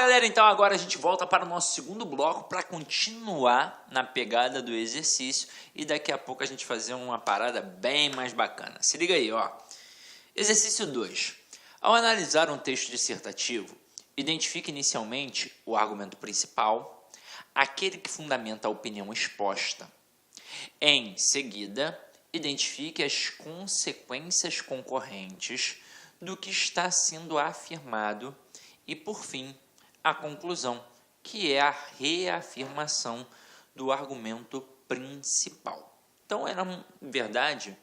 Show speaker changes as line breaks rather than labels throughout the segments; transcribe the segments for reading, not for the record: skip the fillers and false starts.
Galera, então agora a gente volta para o nosso segundo bloco para continuar na pegada do exercício e daqui a pouco a gente fazer uma parada bem mais bacana. Se liga aí, ó. Exercício 2. Ao analisar um texto dissertativo, identifique inicialmente o argumento principal, aquele que fundamenta a opinião exposta. Em seguida, identifique as consequências concorrentes do que está sendo afirmado e, por fim, a conclusão, que é a reafirmação do argumento principal. Então, é, na verdade,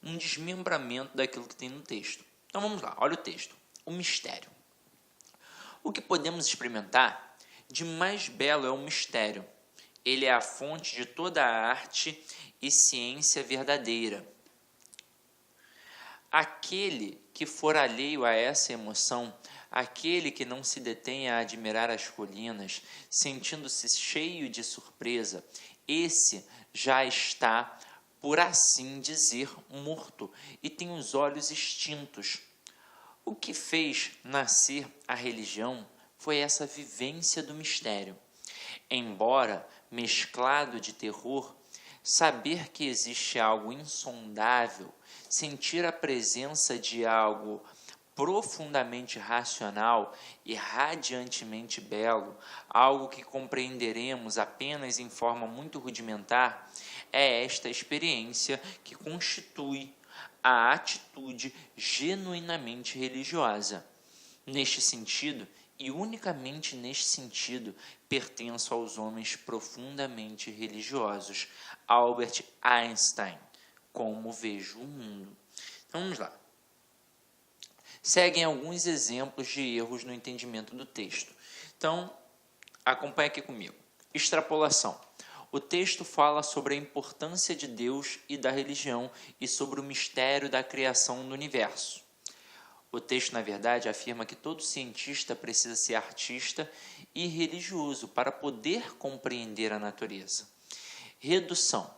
um desmembramento daquilo que tem no texto. Então, vamos lá, olha o texto. O mistério. O que podemos experimentar de mais belo é o mistério. Ele é a fonte de toda a arte e ciência verdadeira. Aquele que for alheio a essa emoção, aquele que não se detém a admirar as colinas, sentindo-se cheio de surpresa, esse já está, por assim dizer, morto e tem os olhos extintos. O que fez nascer a religião foi essa vivência do mistério. Embora mesclado de terror, saber que existe algo insondável, sentir a presença de algo profundamente racional e radiantemente belo, algo que compreenderemos apenas em forma muito rudimentar, é esta experiência que constitui a atitude genuinamente religiosa. Neste sentido, e unicamente neste sentido, pertenço aos homens profundamente religiosos. Albert Einstein, Como Vejo o Mundo. Então, vamos lá. Seguem alguns exemplos de erros no entendimento do texto. Então, acompanhe aqui comigo. Extrapolação. O texto fala sobre a importância de Deus e da religião e sobre o mistério da criação do universo. O texto, na verdade, afirma que todo cientista precisa ser artista e religioso para poder compreender a natureza. Redução.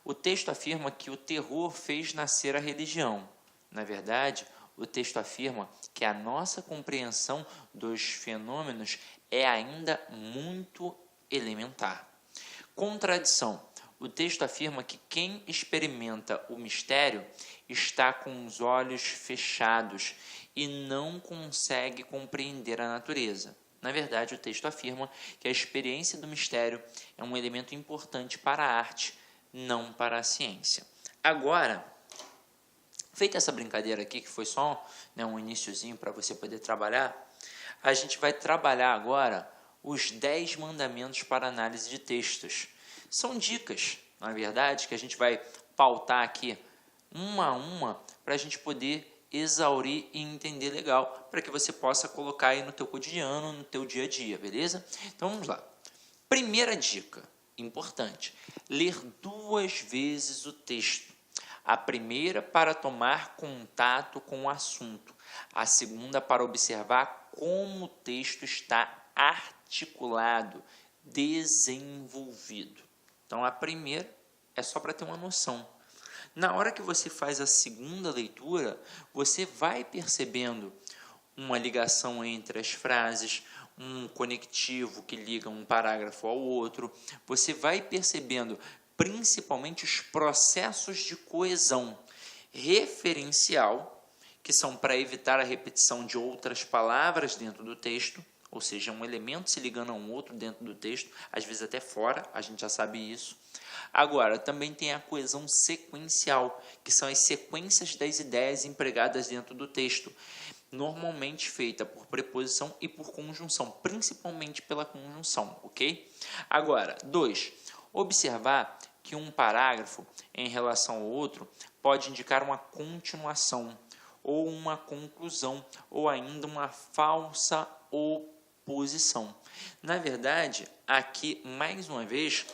O texto afirma que o terror fez nascer a religião. Na verdade, o texto afirma que a nossa compreensão dos fenômenos é ainda muito elementar. Contradição. O texto afirma que quem experimenta o mistério está com os olhos fechados e não consegue compreender a natureza. Na verdade, o texto afirma que a experiência do mistério é um elemento importante para a arte, não para a ciência. Agora, feita essa brincadeira aqui, que foi só um iniciozinho para você poder trabalhar, a gente vai trabalhar agora os 10 mandamentos para análise de textos. São dicas, na verdade, que a gente vai pautar aqui uma a uma para a gente poder exaurir e entender legal, para que você possa colocar aí no teu cotidiano, no teu dia a dia, beleza? Então vamos lá. Primeira dica, importante, ler 2 vezes o texto. A primeira para tomar contato com o assunto, a segunda para observar como o texto está articulado, desenvolvido. Então, a primeira é só para ter uma noção. Na hora que você faz a segunda leitura, você vai percebendo uma ligação entre as frases, um conectivo que liga um parágrafo ao outro. Você vai percebendo principalmente os processos de coesão referencial, que são para evitar a repetição de outras palavras dentro do texto, ou seja, um elemento se ligando a um outro dentro do texto, às vezes até fora, a gente já sabe isso. Agora, também tem a coesão sequencial, que são as sequências das ideias empregadas dentro do texto, normalmente feita por preposição e por conjunção, principalmente pela conjunção, ok? Agora, 2. Observar que um parágrafo, em relação ao outro, pode indicar uma continuação, ou uma conclusão, ou ainda uma falsa oposição. Na verdade, aqui, mais uma vez,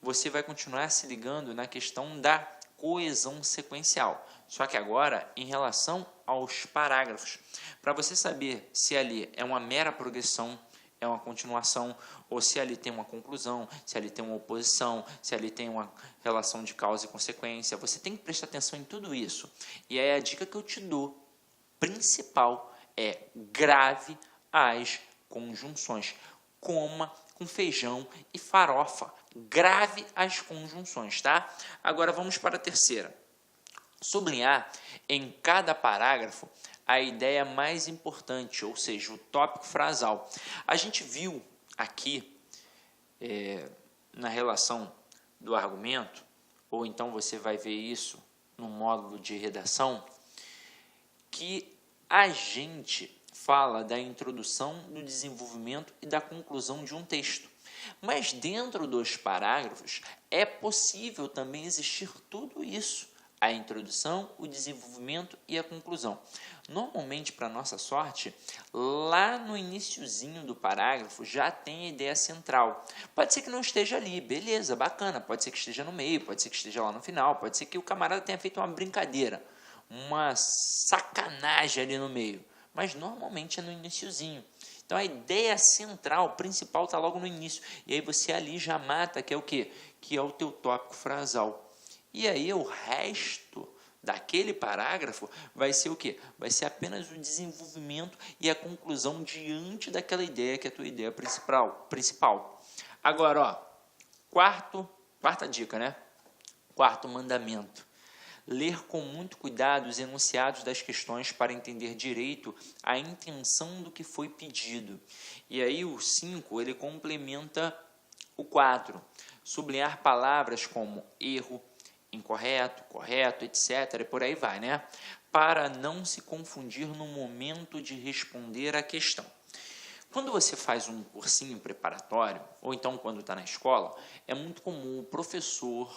você vai continuar se ligando na questão da coesão sequencial, só que agora em relação aos parágrafos, para você saber se ali é uma mera progressão, é uma continuação, ou se ali tem uma conclusão, se ali tem uma oposição, se ali tem uma relação de causa e consequência. Você tem que prestar atenção em tudo isso. E aí a dica que eu te dou, principal, é grave as conjunções. Coma com feijão e farofa. Grave as conjunções, tá? Agora vamos para a terceira. Sublinhar em cada parágrafo a ideia mais importante, ou seja, o tópico frasal. A gente viu aqui, na relação do argumento, ou então você vai ver isso no módulo de redação, que a gente fala da introdução, do desenvolvimento e da conclusão de um texto. Mas dentro dos parágrafos é possível também existir tudo isso. A introdução, o desenvolvimento e a conclusão. Normalmente, para nossa sorte, lá no iniciozinho do parágrafo já tem a ideia central. Pode ser que não esteja ali, beleza, bacana. Pode ser que esteja no meio, pode ser que esteja lá no final, pode ser que o camarada tenha feito uma brincadeira, uma sacanagem ali no meio. Mas normalmente é no iniciozinho. Então a ideia central, principal, está logo no início. E aí você ali já mata, que é o quê? Que é o teu tópico frasal. E aí o resto daquele parágrafo vai ser o quê? Vai ser apenas o desenvolvimento e a conclusão diante daquela ideia que é a tua ideia principal. Agora, ó, quarta dica, né? Quarto mandamento. Ler com muito cuidado os enunciados das questões para entender direito a intenção do que foi pedido. E aí o 5, ele complementa o 4. Sublinhar palavras como erro, incorreto, correto, etc. E por aí vai, né? Para não se confundir no momento de responder à questão. Quando você faz um cursinho preparatório, ou então quando está na escola, é muito comum o professor,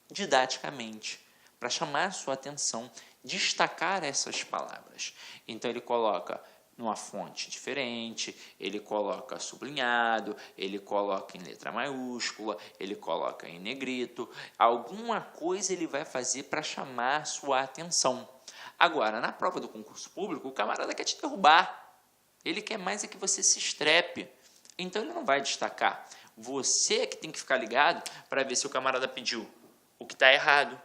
didaticamente, para chamar a sua atenção, destacar essas palavras. Então ele coloca numa fonte diferente, ele coloca sublinhado, ele coloca em letra maiúscula, ele coloca em negrito, alguma coisa ele vai fazer para chamar a sua atenção. Agora, na prova do concurso público, o camarada quer te derrubar, ele quer mais é que você se estrepe, então ele não vai destacar. Você é que tem que ficar ligado para ver se o camarada pediu o que está errado,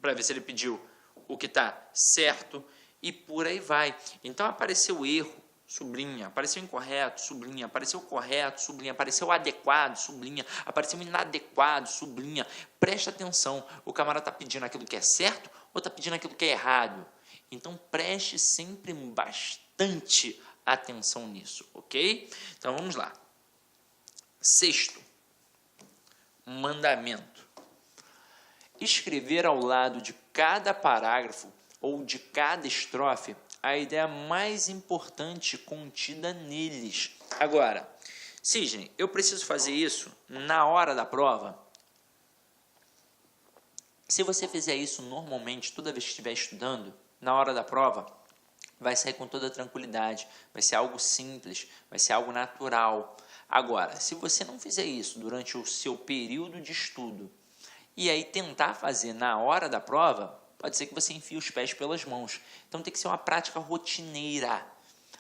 para ver se ele pediu o que está certo, e por aí vai. Então apareceu erro, sublinha, apareceu incorreto, sublinha, apareceu correto, sublinha, apareceu adequado, sublinha, apareceu inadequado, sublinha. Presta atenção, o camarada está pedindo aquilo que é certo ou está pedindo aquilo que é errado? Então preste sempre bastante atenção nisso, ok? Então vamos lá. Sexto mandamento. Escrever ao lado de cada parágrafo ou de cada estrofe a ideia mais importante contida neles. Agora, Sidney, eu preciso fazer isso na hora da prova? Se você fizer isso normalmente, toda vez que estiver estudando, na hora da prova, vai sair com toda tranquilidade, vai ser algo simples, vai ser algo natural. Agora, se você não fizer isso durante o seu período de estudo, e aí tentar fazer na hora da prova, pode ser que você enfie os pés pelas mãos. Então tem que ser uma prática rotineira.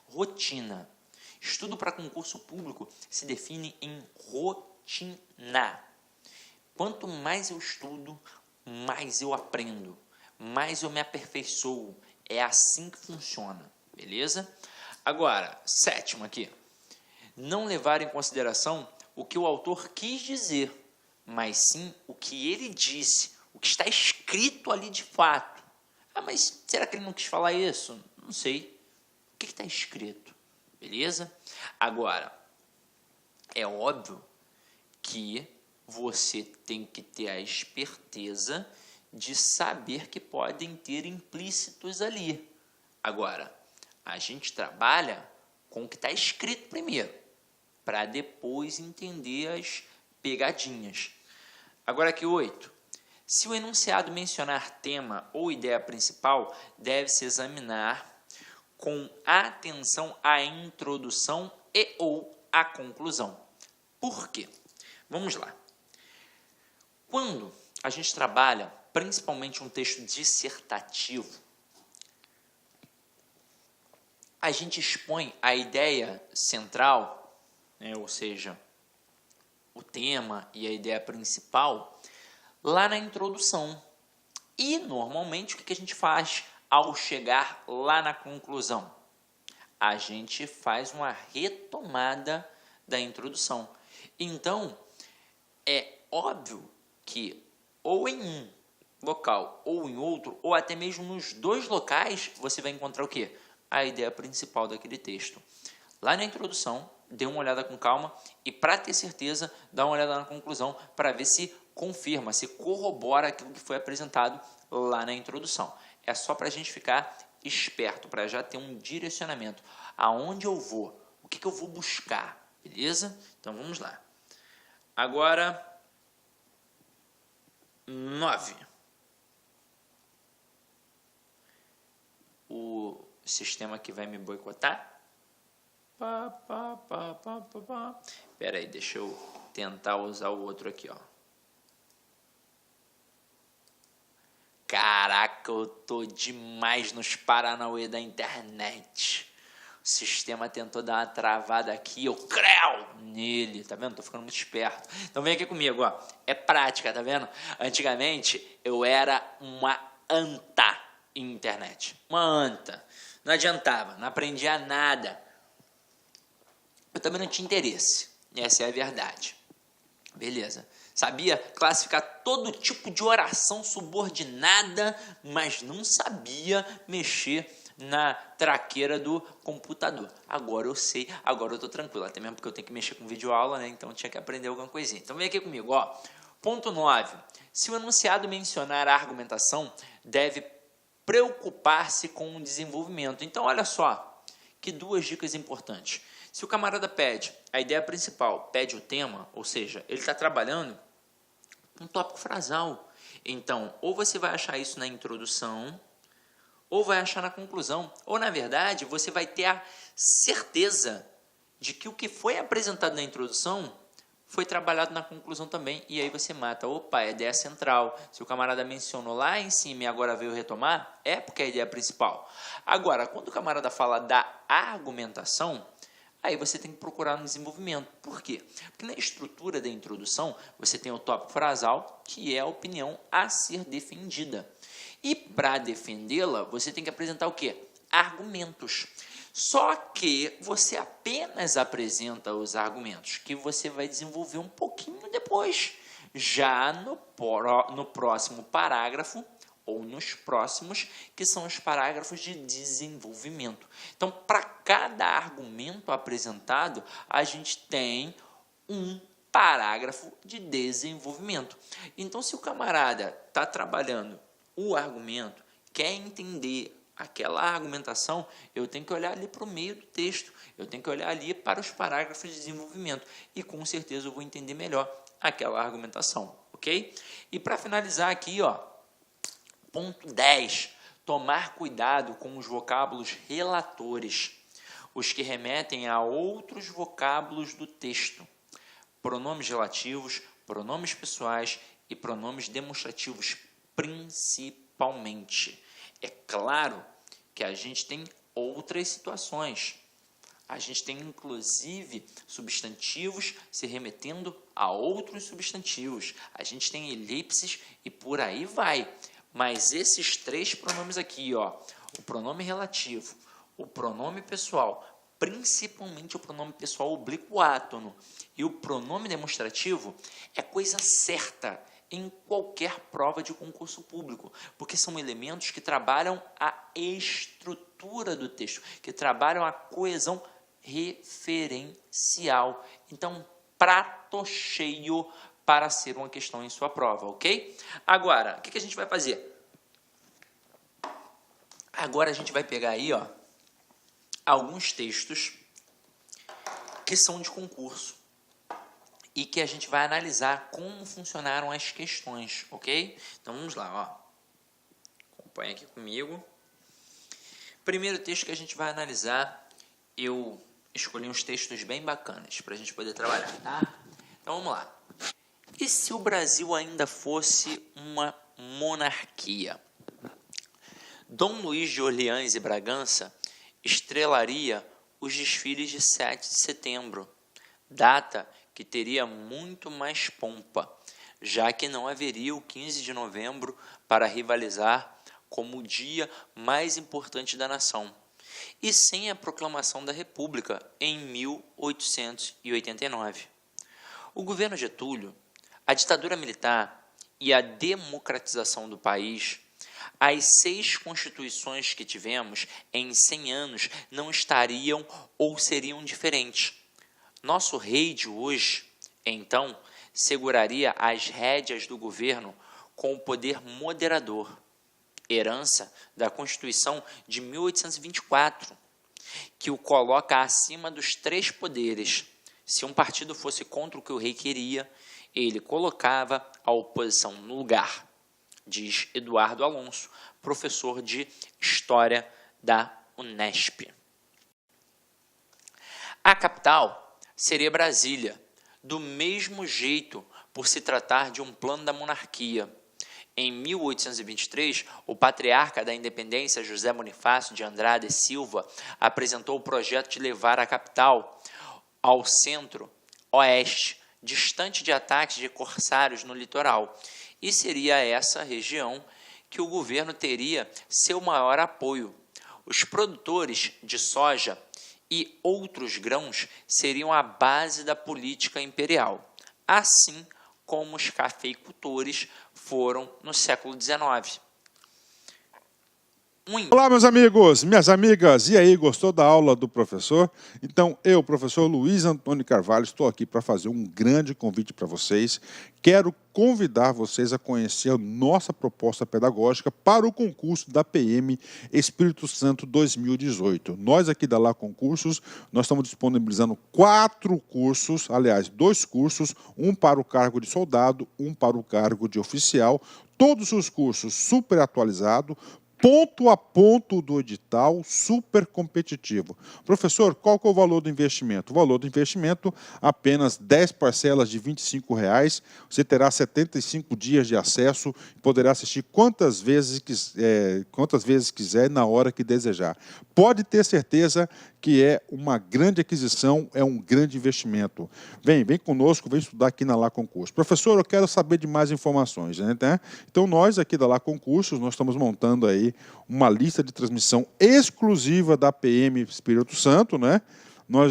Rotina. Estudo para concurso público se define em rotina. Quanto mais eu estudo, mais eu aprendo, mais eu me aperfeiçoo. É assim que funciona, beleza? Agora, sétimo aqui. Não levar em consideração o que o autor quis dizer, mas sim o que ele disse, o que está escrito ali de fato. Ah, mas será que ele não quis falar isso? Não sei. O que está escrito? Beleza? Agora, é óbvio que você tem que ter a esperteza de saber que podem ter implícitos ali. Agora, a gente trabalha com o que está escrito primeiro, para depois entender as pegadinhas. Agora aqui 8. Se o enunciado mencionar tema ou ideia principal, deve-se examinar com atenção a introdução e ou a conclusão. Por quê? Vamos lá. Quando a gente trabalha, principalmente um texto dissertativo, a gente expõe a ideia central, né, ou seja, o tema e a ideia principal, lá na introdução. E, normalmente, o que a gente faz ao chegar lá na conclusão? a gente faz uma retomada da introdução. Então, é óbvio que ou em um local ou em outro, ou até mesmo nos dois locais, você vai encontrar o quê? A ideia principal daquele texto. Lá na introdução, dê uma olhada com calma e, para ter certeza, dá uma olhada na conclusão para ver se confirma, se corrobora aquilo que foi apresentado lá na introdução. É só para a gente ficar esperto, para já ter um direcionamento. Aonde eu vou? O que eu vou buscar? Beleza? Então, vamos lá. Agora, 9. O sistema que vai me boicotar? Espera aí, deixa eu tentar usar o outro aqui, ó. Caraca, eu tô demais nos paranauê da internet. O sistema tentou dar uma travada aqui, eu creu nele, tá vendo? Tô ficando muito esperto. Então vem aqui comigo, ó. É prática, tá vendo? Antigamente eu era uma anta em internet. Uma anta. Não adiantava, não aprendia nada. Eu também não tinha interesse. Essa é a verdade. Beleza. Sabia classificar todo tipo de oração subordinada, mas não sabia mexer na traqueira do computador. Agora eu sei, agora eu tô tranquilo. Até mesmo porque eu tenho que mexer com videoaula, né? Então eu tinha que aprender alguma coisinha. Então vem aqui comigo, ó. Ponto 9. Se o enunciado mencionar a argumentação, deve preocupar-se com o desenvolvimento. Então olha só, que duas dicas importantes. Se o camarada pede a ideia principal, pede o tema, ou seja, ele está trabalhando um tópico frasal. Então, ou você vai achar isso na introdução, ou vai achar na conclusão. Ou, na verdade, você vai ter a certeza de que o que foi apresentado na introdução foi trabalhado na conclusão também. E aí você mata. Opa, é a ideia central. Se o camarada mencionou lá em cima e agora veio retomar, é porque é a ideia principal. Agora, quando o camarada fala da argumentação, aí você tem que procurar no desenvolvimento. Por quê? Porque na estrutura da introdução, você tem o tópico frasal, que é a opinião a ser defendida. E para defendê-la, você tem que apresentar o quê? Argumentos. Só que você apenas apresenta os argumentos, que você vai desenvolver um pouquinho depois, já no próximo parágrafo, ou nos próximos, que são os parágrafos de desenvolvimento. Então, para cada argumento apresentado, a gente tem um parágrafo de desenvolvimento. Então, se o camarada está trabalhando o argumento, quer entender aquela argumentação, eu tenho que olhar ali para o meio do texto, eu tenho que olhar ali para os parágrafos de desenvolvimento e com certeza eu vou entender melhor aquela argumentação, ok? E para finalizar aqui, ó, ponto 10, tomar cuidado com os vocábulos relatores, os que remetem a outros vocábulos do texto, pronomes relativos, pronomes pessoais e pronomes demonstrativos, principalmente. É claro que a gente tem outras situações. A gente tem, inclusive, substantivos se remetendo a outros substantivos. A gente tem elipses e por aí vai. Mas esses três pronomes aqui, ó, o pronome relativo, o pronome pessoal, principalmente o pronome pessoal oblíquo átono e o pronome demonstrativo, é coisa certa em qualquer prova de concurso público, porque são elementos que trabalham a estrutura do texto, que trabalham a coesão referencial. Então, prato cheio para ser uma questão em sua prova, ok? Agora, o que a gente vai fazer? Agora a gente vai pegar aí, ó, alguns textos que são de concurso e que a gente vai analisar como funcionaram as questões, ok? Então, vamos lá, ó. Acompanha aqui comigo. Primeiro texto que a gente vai analisar, eu escolhi uns textos bem bacanas para a gente poder trabalhar, tá? Então, vamos lá. E se o Brasil ainda fosse uma monarquia? Dom Luís de Orleans e Bragança estrelaria os desfiles de 7 de setembro, data que teria muito mais pompa, já que não haveria o 15 de novembro para rivalizar como o dia mais importante da nação. e sem a proclamação da República em 1889. O governo Getúlio, a ditadura militar e a democratização do país, as 6 constituições que tivemos em 100 anos não estariam ou seriam diferentes. Nosso rei de hoje, então, seguraria as rédeas do governo com o poder moderador, herança da Constituição de 1824, que o coloca acima dos 3 poderes. Se um partido fosse contra o que o rei queria, ele colocava a oposição no lugar, diz Eduardo Alonso, professor de História da Unesp. A capital seria Brasília, do mesmo jeito por se tratar de um plano da monarquia. Em 1823, o patriarca da independência, José Bonifácio de Andrade e Silva, apresentou o projeto de levar a capital ao centro-oeste, distante de ataques de corsários no litoral, e seria essa região que o governo teria seu maior apoio. Os produtores de soja e outros grãos seriam a base da política imperial, assim como os cafeicultores foram no século XIX.
Olá, meus amigos, minhas amigas, e aí, gostou da aula do professor? Então, eu, professor Luiz Antônio Carvalho, estou aqui para fazer um grande convite para vocês. Quero convidar vocês a conhecer a nossa proposta pedagógica para o concurso da PM Espírito Santo 2018. Nós aqui da Lá Concursos, nós estamos disponibilizando 4 cursos, aliás, 2 cursos, um para o cargo de soldado, um para o cargo de oficial, todos os cursos super atualizados, ponto a ponto do edital, super competitivo. Professor, qual que é o valor do investimento? O valor do investimento, apenas 10 parcelas de R$ 25,00. Você terá 75 dias de acesso e poderá assistir quantas vezes quiser, na hora que desejar. Pode ter certeza que é uma grande aquisição, é um grande investimento. Vem conosco, vem estudar aqui na Lá Concursos. Professor, eu quero saber de mais informações, né? Então, nós aqui da Lá Concursos, nós estamos montando aí uma lista de transmissão exclusiva da PM Espírito Santo, né?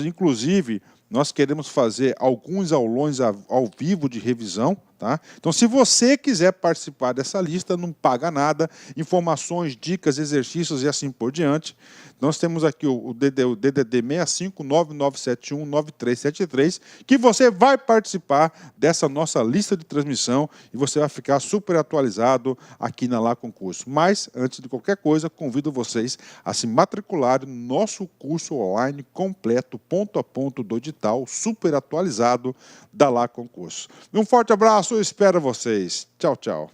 Inclusive, nós queremos fazer alguns aulões ao vivo de revisão, tá? Então, se você quiser participar dessa lista, não paga nada, informações, dicas, exercícios e assim por diante. Nós temos aqui o DDD 65997199373, que você vai participar dessa nossa lista de transmissão e você vai ficar super atualizado aqui na Lá Concurso. Mas, antes de qualquer coisa, convido vocês a se matricularem no nosso curso online completo, ponto a ponto do edital, super atualizado da Lá Concurso. Um forte abraço, eu espero vocês. Tchau, tchau.